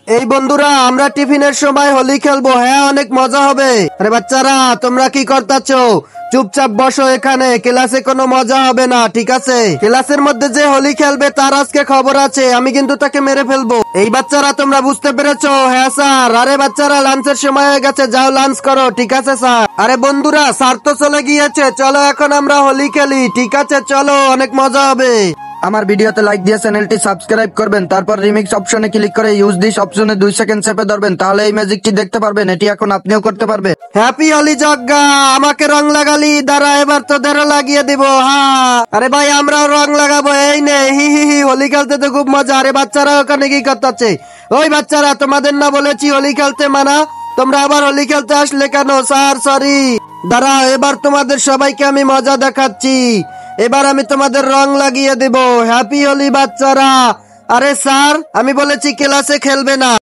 এই বন্ধুরা, আমরা টিফিনের সময় হোলি খেলবো। হ্যাঁ, অনেক মজা হবে। আরে বাচ্চারা, তোমরা কি করতেছো? চুপচাপ বসো এখানে, ক্লাসে কোনো মজা হবে না, ঠিক আছে? ক্লাসের মধ্যে যে হোলি খেলবে তার আজকে খবর আছে, আমি কিন্তু তাকে মেরে ফেলবো। এই বাচ্চারা, তোমরা বুঝতে পেরেছো? হ্যাঁ স্যার। আরে বাচ্চারা, লাঞ্চের সময় হয়ে গেছে, যাও লাঞ্চ করো, ঠিক আছে স্যার? আরে বন্ধুরা, স্যার তো চলে গিয়েছে, চলো এখন আমরা হোলি খেলি। ঠিক আছে, চলো, অনেক মজা হবে। আমার ভিডিওতে লাইক দিয়ে চ্যানেলটি সাবস্ক্রাইব করবেন, তারপর রিমিক্স অপশনে ক্লিক করে ইউজ দিস অপশনে 2 সেকেন্ড চেপে ধরবেন, তাহলে এই ম্যাজিকটি দেখতে পারবেন। এটি এখন আপনিও করতে পারবেন। হ্যাপি হোলি জগ্গা, আমাকে রং লাগালি, দাঁড়া এবার তোদেরও লাগিয়ে দিব। হ্যাঁ, আরে ভাই, আমরাও রং লাগাবো, এই নে, হি হি হি। হোলি খেলতে তো খুব মজা। আরে বাচ্চারা ওখানে কি করতেছে? ওই বাচ্চারা, তোমাদের না বলেছি হোলি খেলতে মানা? তোমরা আবার হোলি খেলতে আসলে কেন? Sir sorry. দাঁড়া, এবার তোমাদের সবাইকে আমি মজা দেখাচ্ছি। এবার আমি তোমাদের রং লাগিয়ে দেব। হ্যাপি হোলি বাচ্চারা। আরে স্যার, আমি বলেছি ক্লাসে খেলবে না।